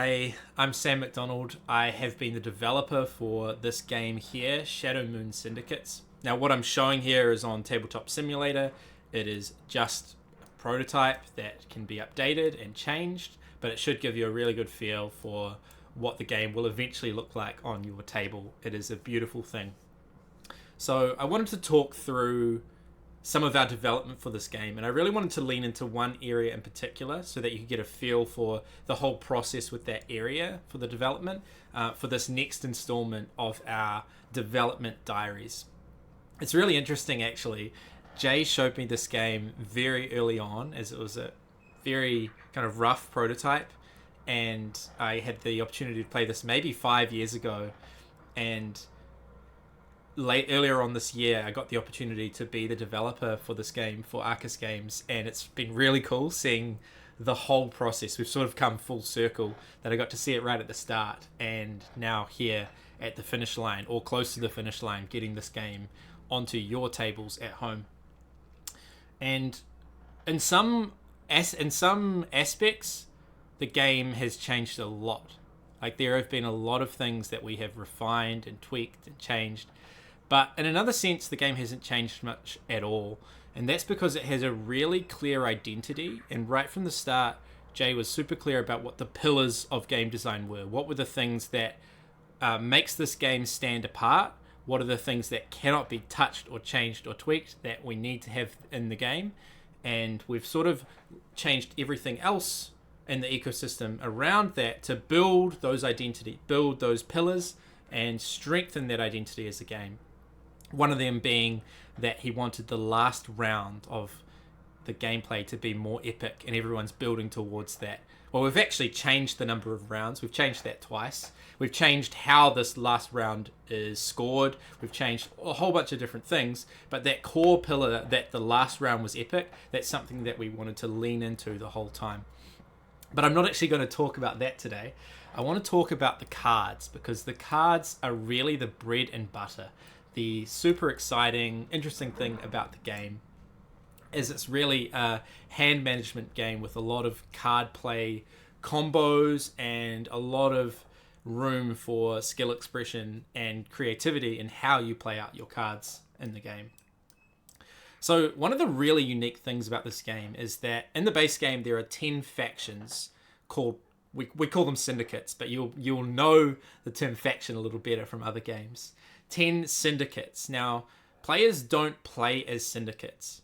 Hey, I'm Sam Macdonald. I have been the developer for this game here, Shadow Moon Syndicates. Now, what I'm showing here is on Tabletop Simulator. It is just a prototype that can be updated and changed, but it should give you a really good feel for what the game will eventually look like on your table. It is a beautiful thing. So, I wanted to talk through some of our development for this game, and I really wanted to lean into one area in particular so that you could get a feel for the whole process with that area for the development for this next installment of our development diaries. It's really interesting, actually. Jay showed me this game very early on, as it was a very kind of rough prototype, and I had the opportunity to play this maybe 5 years ago, and earlier on this year, I got the opportunity to be the developer for this game for Arkus Games, and it's been really cool seeing the whole process. We've sort of come full circle, that I got to see it right at the start, and now here at the finish line, or close to the finish line, getting this game onto your tables at home. And in some aspects, the game has changed a lot. Like, there have been a lot of things that we have refined and tweaked and changed. But in another sense, the game hasn't changed much at all. And that's because it has a really clear identity. And right from the start, Jay was super clear about what the pillars of game design were. What were the things that makes this game stand apart? What are the things that cannot be touched or changed or tweaked that we need to have in the game? And we've sort of changed everything else in the ecosystem around that to build those identity, build those pillars, and strengthen that identity as a game. One of them being that he wanted the last round of the gameplay to be more epic, and everyone's building towards that. Well, we've actually changed the number of rounds. We've changed that twice. We've changed how this last round is scored. We've changed a whole bunch of different things, but that core pillar that the last round was epic, that's something that we wanted to lean into the whole time. But I'm not actually going to talk about that today. I want to talk about the cards, because the cards are really the bread and butter. The super exciting, interesting thing about the game is it's really a hand management game with a lot of card play combos and a lot of room for skill expression and creativity in how you play out your cards in the game. So one of the really unique things about this game is that in the base game there are 10 factions called, we call them syndicates, but you'll know the term faction a little better from other games. 10 syndicates. Now, players don't play as syndicates.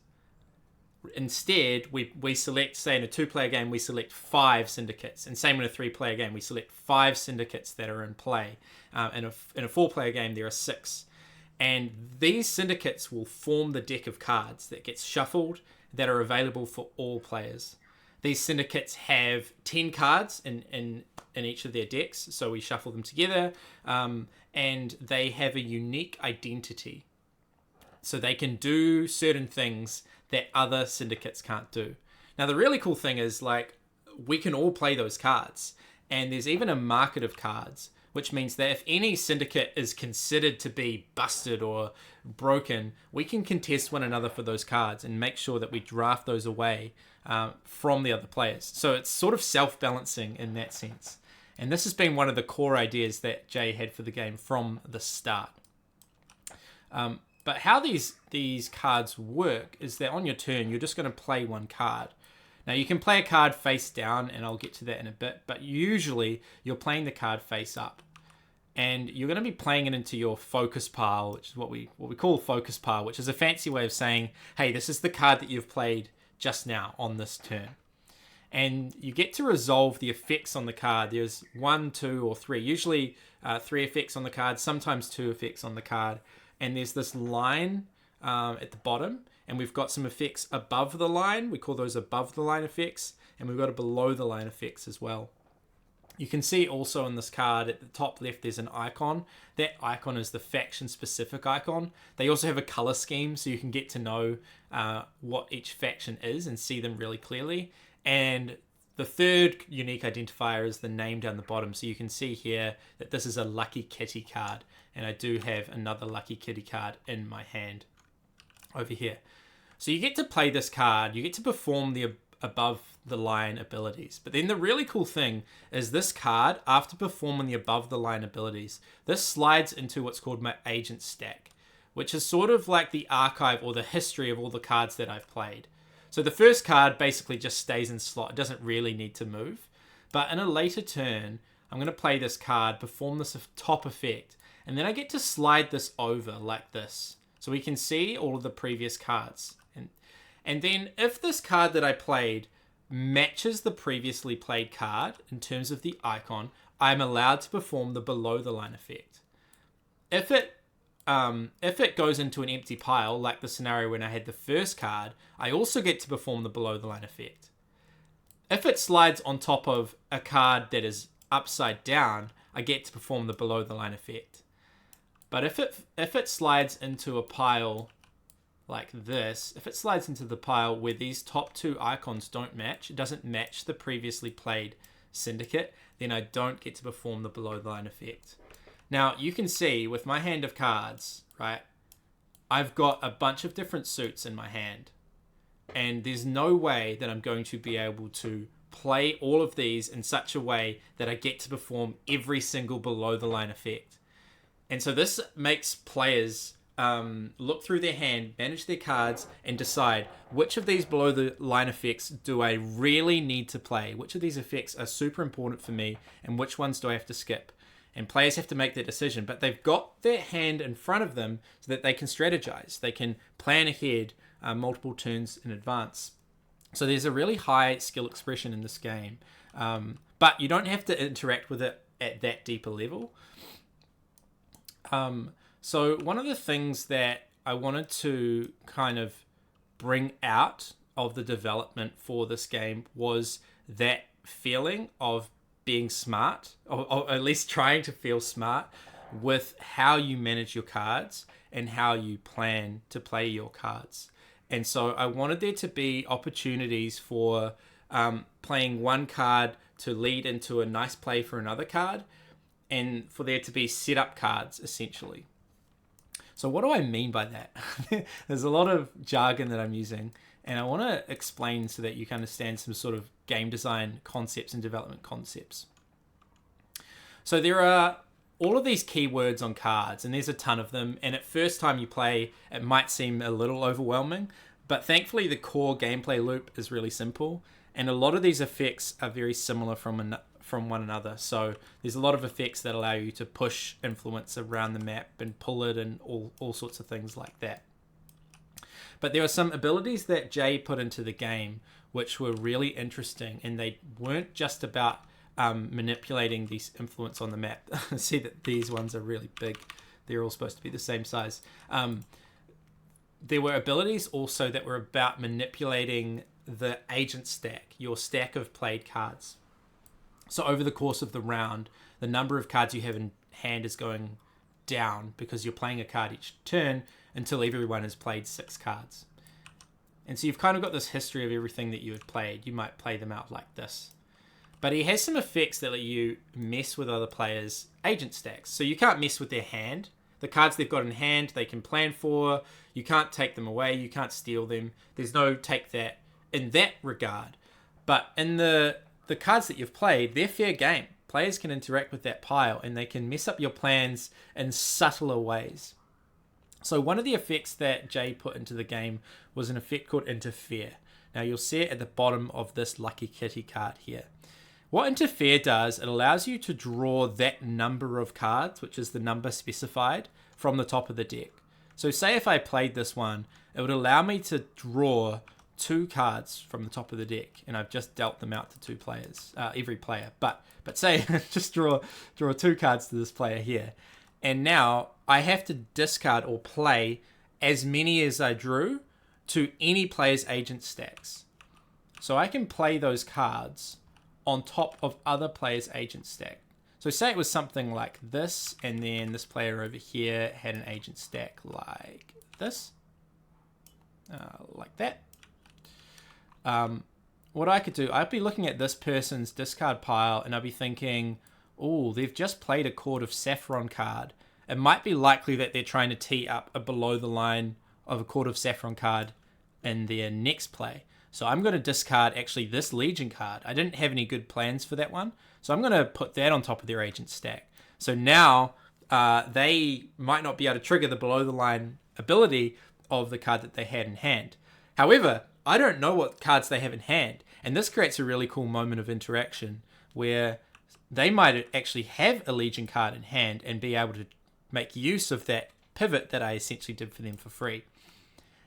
Instead, we select, say in a 2-player game, we select 5 syndicates. And same in a 3-player game, we select 5 syndicates that are in play. In a 4-player game, there are 6. And these syndicates will form the deck of cards that gets shuffled that are available for all players. These syndicates have 10 cards in each of their decks, so we shuffle them together, and they have a unique identity. So they can do certain things that other syndicates can't do. Now, the really cool thing is, like, we can all play those cards, and there's even a market of cards, which means that if any syndicate is considered to be busted or broken, we can contest one another for those cards and make sure that we draft those away from the other players. So it's sort of self-balancing in that sense. And this has been one of the core ideas that Jay had for the game from the start. But how these cards work is that on your turn, you're just going to play one card. Now, you can play a card face down, and I'll get to that in a bit, but usually you're playing the card face up. And you're going to be playing it into your focus pile, which is what we call focus pile, which is a fancy way of saying, hey, this is the card that you've played just now on this turn. And you get to resolve the effects on the card. There's 1, 2, or 3. Usually 3 effects on the card, sometimes 2 effects on the card. And there's this line at the bottom, and we've got some effects above the line. We call those above the line effects, and we've got a below the line effects as well. You can see also on this card at the top left there's an icon. That icon is the faction specific icon. They also have a color scheme, so you can get to know what each faction is and see them really clearly. And the third unique identifier is the name down the bottom. So you can see here that this is a Lucky Kitty card. And I do have another Lucky Kitty card in my hand over here. So you get to play this card. You get to perform the above the line abilities. But then the really cool thing is this card, after performing the above the line abilities, this slides into what's called my agent stack, which is sort of like the archive or the history of all the cards that I've played. So the first card basically just stays in slot. It doesn't really need to move. But in a later turn, I'm going to play this card, perform this top effect, and then I get to slide this over like this. So we can see all of the previous cards. And then if this card that I played matches the previously played card in terms of the icon, I'm allowed to perform the below the line effect. If it goes into an empty pile, like the scenario when I had the first card, I also get to perform the below the line effect. If it slides on top of a card that is upside down, I get to perform the below the line effect. But if it slides into a pile like this, if it slides into the pile where these top two icons don't match, it doesn't match the previously played Syndicate, then I don't get to perform the below the line effect. Now, you can see with my hand of cards, right, I've got a bunch of different suits in my hand. And there's no way that I'm going to be able to play all of these in such a way that I get to perform every single below the line effect. And so this makes players look through their hand, manage their cards, and decide which of these below the line effects do I really need to play, which of these effects are super important for me, and which ones do I have to skip. And players have to make that decision, but they've got their hand in front of them so that they can strategize. They can plan ahead multiple turns in advance. So there's a really high skill expression in this game, but you don't have to interact with it at that deeper level. So one of the things that I wanted to kind of bring out of the development for this game was that feeling of being smart, or at least trying to feel smart with how you manage your cards and how you plan to play your cards. And so I wanted there to be opportunities for playing one card to lead into a nice play for another card, and for there to be setup cards, essentially. So what do I mean by that? There's a lot of jargon that I'm using, and I want to explain so that you can understand some sort of game design concepts and development concepts. So there are all of these keywords on cards, and there's a ton of them, and at first time you play, it might seem a little overwhelming, but thankfully the core gameplay loop is really simple, and a lot of these effects are very similar from one another. So there's a lot of effects that allow you to push influence around the map and pull it and all sorts of things like that. But there are some abilities that Jay put into the game which were really interesting, and they weren't just about manipulating these influence on the map. See that these ones are really big. They're all supposed to be the same size. There were abilities also that were about manipulating the agent stack, your stack of played cards. So over the course of the round, the number of cards you have in hand is going down because you're playing a card each turn until everyone has played 6 cards. And so you've kind of got this history of everything that you have played. You might play them out like this. But he has some effects that let you mess with other players' agent stacks. So you can't mess with their hand. The cards they've got in hand, they can plan for. You can't take them away. You can't steal them. There's no take that in that regard. But in the cards that you've played, they're fair game. Players can interact with that pile, and they can mess up your plans in subtler ways. So one of the effects that Jay put into the game was an effect called Interfere. Now you'll see it at the bottom of this Lucky Kitty card here. What Interfere does, it allows you to draw that number of cards, which is the number specified, from the top of the deck. So say if I played this one, it would allow me to draw 2 cards from the top of the deck, and I've just dealt them out to 2 players, every player. But say just draw 2 cards to this player here, and now I have to discard or play as many as I drew to any player's agent stacks. So I can play those cards on top of other players' agent stack. So say it was something like this, and then this player over here had an agent stack like this, like that. What I could do, I'd be looking at this person's discard pile, and I'd be thinking, oh, they've just played a Court of Saffron card. It might be likely that they're trying to tee up a below the line of a Court of Saffron card in their next play. So I'm going to discard actually this Legion card. I didn't have any good plans for that one. So I'm going to put that on top of their agent stack. So now they might not be able to trigger the below the line ability of the card that they had in hand. However, I don't know what cards they have in hand. And this creates a really cool moment of interaction where they might actually have a Legion card in hand and be able to make use of that pivot that I essentially did for them for free.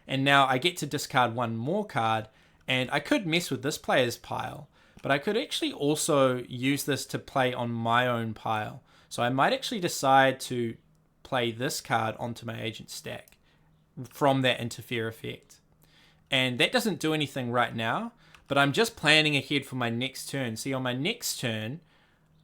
And now I get to discard one more card, and I could mess with this player's pile, but I could actually also use this to play on my own pile. So I might actually decide to play this card onto my agent stack from that interfere effect. And that doesn't do anything right now, but I'm just planning ahead for my next turn. See, on my next turn,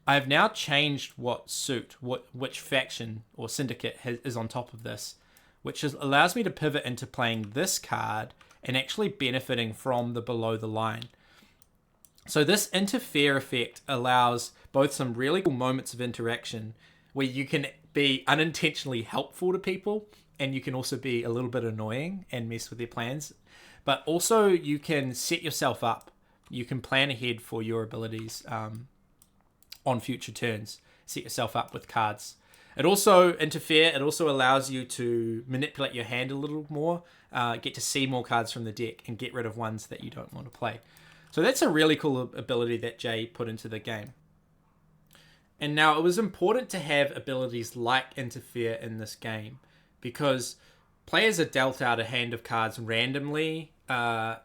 I've now changed what suit, which faction or syndicate is on top of this, which allows me to pivot into playing this card and actually benefiting from the below the line. So this interfere effect allows both some really cool moments of interaction where you can be unintentionally helpful to people, and you can also be a little bit annoying and mess with their plans. But also you can set yourself up. You can plan ahead for your abilities on future turns. Set yourself up with cards. It also allows you to manipulate your hand a little more, get to see more cards from the deck, and get rid of ones that you don't want to play. So that's a really cool ability that Jay put into the game. And now it was important to have abilities like interfere in this game because players are dealt out a hand of cards randomly at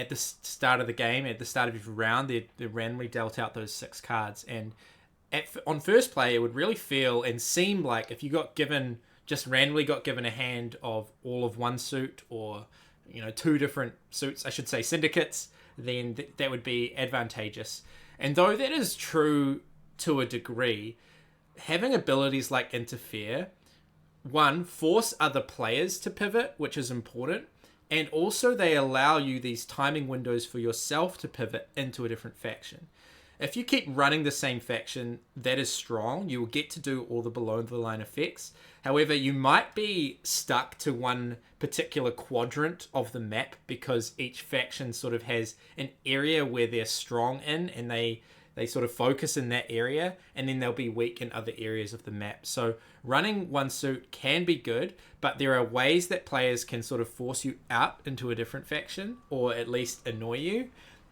the start of the game. At the start of every round, they're randomly dealt out those 6 cards. And on first play, it would really feel and seem like if you randomly got given a hand of all of one suit or 2 different suits, I should say syndicates, then that would be advantageous. And though that is true to a degree, having abilities like interfere, one, force other players to pivot, which is important, and also they allow you these timing windows for yourself to pivot into a different faction. If you keep running the same faction, that is strong. You will get to do all the below the line effects. However, you might be stuck to one particular quadrant of the map because each faction sort of has an area where they're strong in, and they sort of focus in that area, and then they'll be weak in other areas of the map. So running one suit can be good, but there are ways that players can sort of force you out into a different faction, or at least annoy you.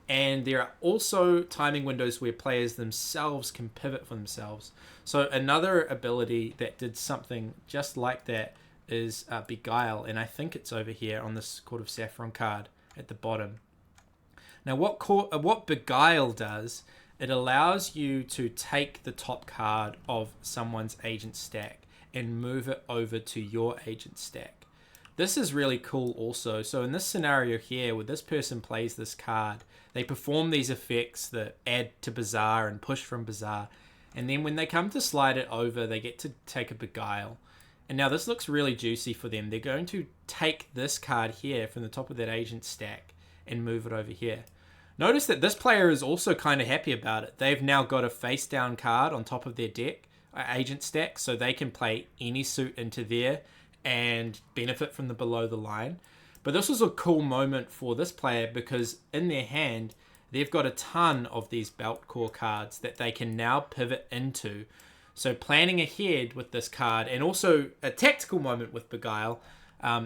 And there are also timing windows where players themselves can pivot for themselves. So another ability that did something just like that is Beguile, and I think it's over here on this Court of Saffron card at the bottom. Now what Beguile does, it allows you to take the top card of someone's agent stack and move it over to your agent stack. This is really cool also. So in this scenario here, where this person plays this card, they perform these effects that add to Bazaar and push from Bazaar. And then when they come to slide it over, they get to take a Beguile. And now this looks really juicy for them. They're going to take this card here from the top of that agent stack and move it over here. Notice that this player is also kind of happy about it. They've now got a face down card on top of their deck, agent stack, so they can play any suit into there and benefit from the below the line. But this was a cool moment for this player because in their hand, they've got a ton of these belt core cards that they can now pivot into. So planning ahead with this card, and also a tactical moment with Beguile,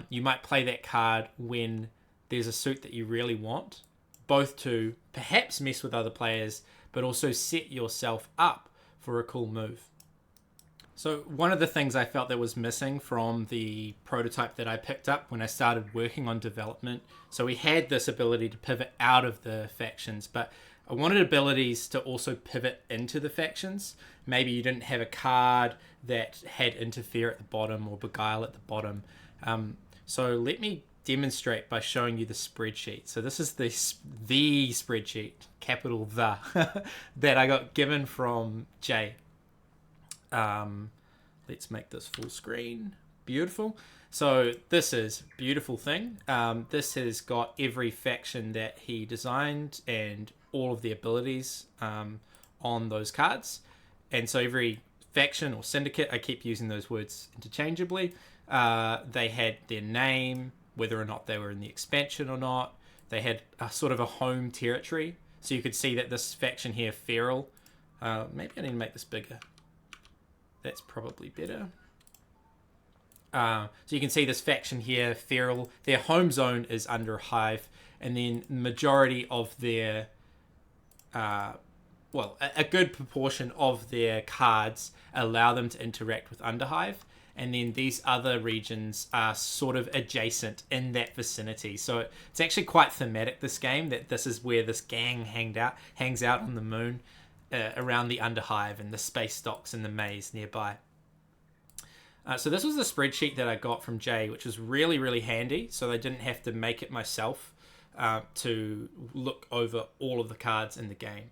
you might play that card when there's a suit that you really want, both to perhaps mess with other players, but also set yourself up for a cool move. So one of the things I felt that was missing from the prototype that I picked up when I started working on development, so we had this ability to pivot out of the factions, but I wanted abilities to also pivot into the factions. Maybe you didn't have a card that had interfere at the bottom or Beguile at the bottom. So let me demonstrate by showing you the spreadsheet. So this is the spreadsheet, capital the, that I got given from Jay. Let's make this full screen. Beautiful. So this is a beautiful thing. This has got every faction that he designed and all of the abilities on those cards. And so every faction or syndicate, I keep using those words interchangeably, they had their name, whether or not they were in the expansion or not, they had a sort of a home territory. So you could see that this faction here, Feral, maybe I need to make this bigger. That's probably better. So you can see this faction here, Feral, their home zone is under Hive, and then the majority of their, well, a good proportion of their cards allow them to interact with Underhive, and then these other regions are sort of adjacent in that vicinity. So it's actually quite thematic, this game, that this is where this gang hangs out on the moon, around the Underhive and the space stocks and the maze nearby. So this was the spreadsheet that I got from Jay, which was really, really handy. So I didn't have to make it myself to look over all of the cards in the game.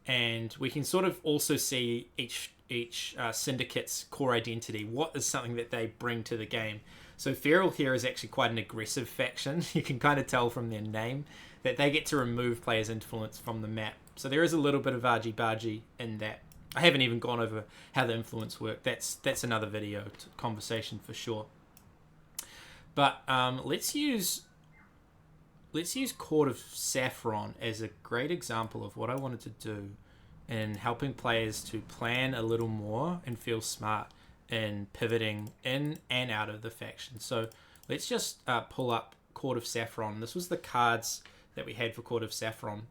And we can sort of also see each syndicate's core identity. What is something that they bring to the game? So Feral here is actually quite an aggressive faction. You can kind of tell from their name that they get to remove players' influence from the map. So there is a little bit of argy-bargy in that. I haven't even gone over how the influence work. That's another video conversation for sure. But let's use Court of Saffron as a great example of what I wanted to do in helping players to plan a little more and feel smart in pivoting in and out of the faction. So let's just pull up Court of Saffron. This was the cards that we had for Court of Saffron.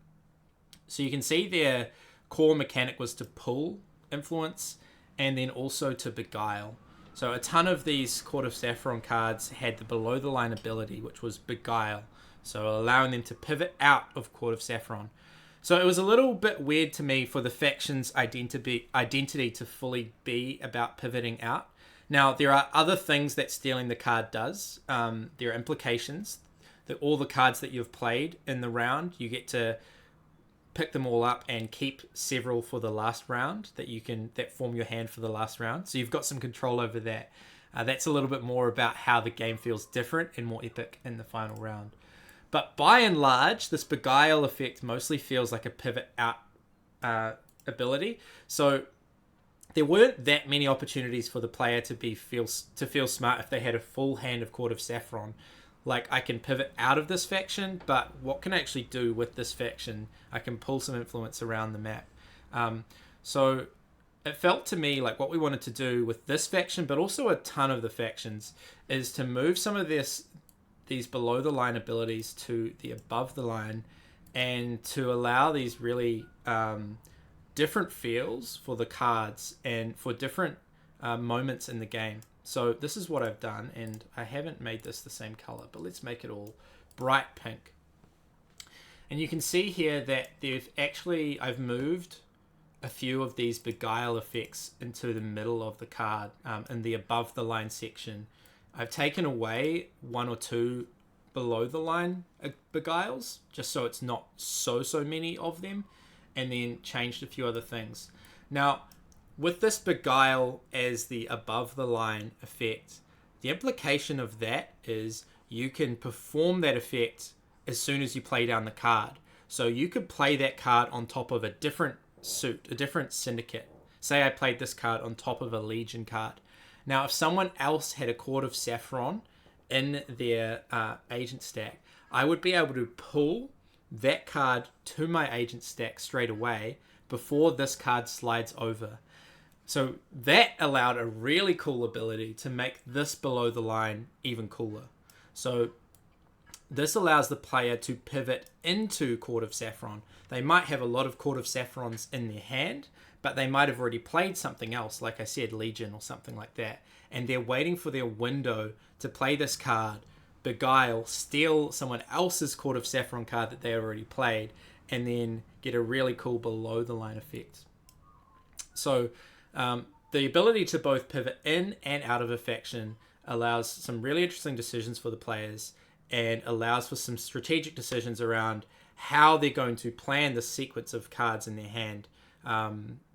So you can see their core mechanic was to pull influence and then also to beguile. So a ton of these Court of Saffron cards had the below the line ability, which was beguile, so allowing them to pivot out of Court of Saffron. So it was a little bit weird to me for the faction's identity to fully be about pivoting out. Now, there are other things that stealing the card does. There are implications that all the cards that you've played in the round, you get to pick them all up and keep several for the last round that form your hand for the last round. So you've got some control over that. That's a little bit more about how the game feels different and more epic in the final round. But by and large, this beguile effect mostly feels like a pivot out ability. So there weren't that many opportunities for the player to feel smart if they had a full hand of Court of Saffron. Like, I can pivot out of this faction, but what can I actually do with this faction? I can pull some influence around the map. So it felt to me like what we wanted to do with this faction, but also a ton of the factions, is to move some of these below the line abilities to the above the line, and to allow these really different feels for the cards and for different moments in the game. So this is what I've done, and I haven't made this the same color, but let's make it all bright pink. And you can see here that I've moved a few of these beguile effects into the middle of the card, in the above the line section. I've taken away one or two below the line beguiles, just so it's not so many of them, and then changed a few other things. Now, with this beguile as the above the line effect, the implication of that is you can perform that effect as soon as you play down the card. So you could play that card on top of a different suit, a different syndicate. Say I played this card on top of a Legion card. Now, if someone else had a Court of Saffron in their agent stack, I would be able to pull that card to my agent stack straight away before this card slides over. So that allowed a really cool ability to make this below the line even cooler. So this allows the player to pivot into Court of Saffron. They might have a lot of Court of Saffrons in their hand, but they might have already played something else, like I said, Legion or something like that. And they're waiting for their window to play this card, beguile, steal someone else's Court of Saffron card that they already played, and then get a really cool below the line effect. So the ability to both pivot in and out of a faction allows some really interesting decisions for the players, and allows for some strategic decisions around how they're going to plan the sequence of cards in their hand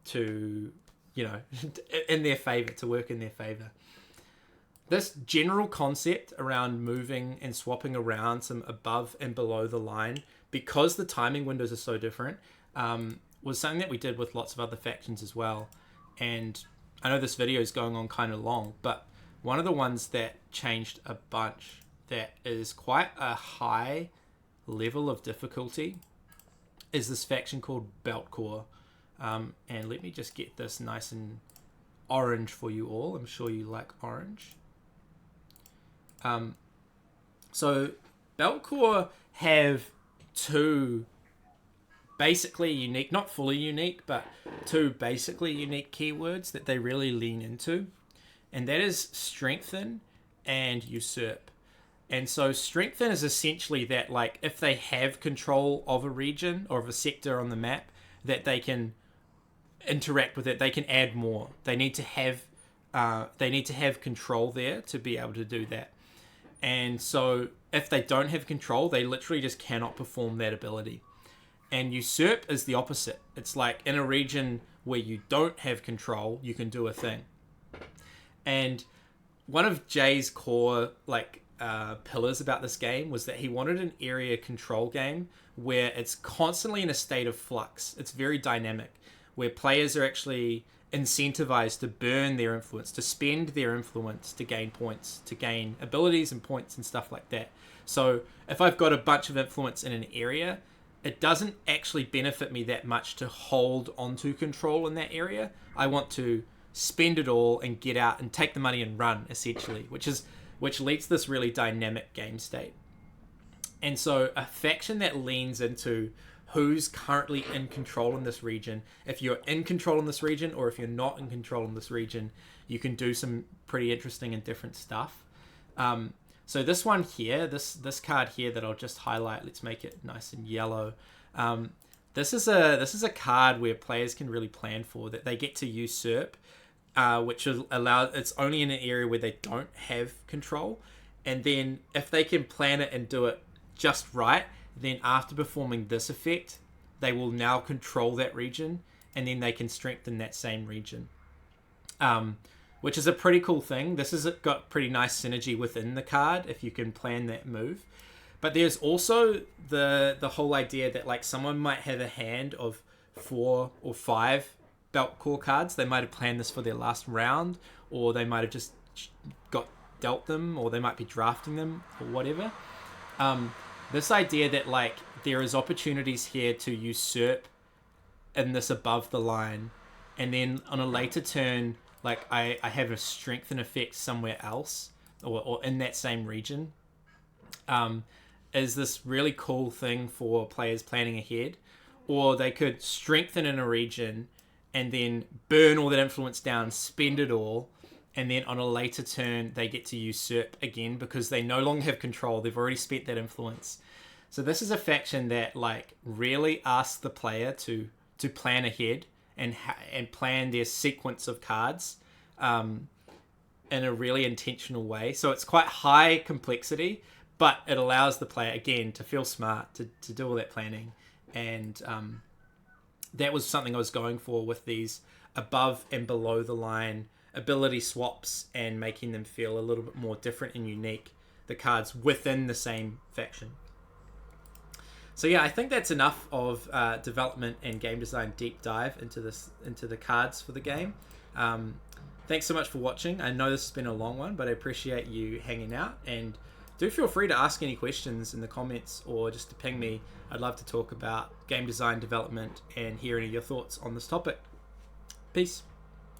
to, in their favor, to work in their favor. This general concept around moving and swapping around some above and below the line, because the timing windows are so different, was something that we did with lots of other factions as well. And I know this video is going on kind of long, but one of the ones that changed a bunch, that is quite a high level of difficulty is this faction called Belt Corps. And let me just get this nice and orange for you all. I'm sure you like orange. So Belt Corps have two basically unique, not fully unique, but two basically unique keywords that they really lean into. And that is strengthen and usurp. And so strengthen is essentially that, like, if they have control of a region or of a sector on the map, that they can interact with it, they can add more. They need to have control there to be able to do that. And so if they don't have control, they literally just cannot perform that ability. And usurp is the opposite. It's like in a region where you don't have control, you can do a thing. And one of Jay's core pillars about this game was that he wanted an area control game where it's constantly in a state of flux. It's very dynamic, where players are actually incentivized to burn their influence, to spend their influence to gain points, to gain abilities and points and stuff like that. So if I've got a bunch of influence in an area, it doesn't actually benefit me that much to hold onto control in that area. I want to spend it all and get out and take the money and run, essentially, which leads to this really dynamic game state. And so a faction that leans into who's currently in control in this region, if you're in control in this region or if you're not in control in this region, you can do some pretty interesting and different stuff. So this one here, this card here that I'll just highlight, let's make it nice and yellow. This is a card where players can really plan for, that they get to usurp, which will allow, it's only in an area where they don't have control. And then if they can plan it and do it just right, then after performing this effect, they will now control that region, and then they can strengthen that same region. Which is a pretty cool thing. This has got pretty nice synergy within the card if you can plan that move. But there's also the whole idea that, like, someone might have a hand of 4 or 5 Belt Corps cards. They might have planned this for their last round, or they might have just got dealt them, or they might be drafting them, or whatever. This idea that, like, there is opportunities here to usurp in this above the line, and then on a later turn, like, I have a strengthen effect somewhere else, or in that same region, is this really cool thing for players planning ahead. Or they could strengthen in a region and then burn all that influence down, spend it all, and then on a later turn they get to usurp again because they no longer have control. They've already spent that influence. So this is a faction that, like, really asks the player to plan ahead and plan their sequence of cards in a really intentional way. So it's quite high complexity, but it allows the player, again, to feel smart, to do all that planning. And that was something I was going for with these above and below the line ability swaps, and making them feel a little bit more different and unique, the cards within the same faction. So yeah, I think that's enough of development and game design deep dive into the cards for the game. Thanks so much for watching. I know this has been a long one, but I appreciate you hanging out, and do feel free to ask any questions in the comments or just to ping me. I'd love to talk about game design development and hear any of your thoughts on this topic. Peace.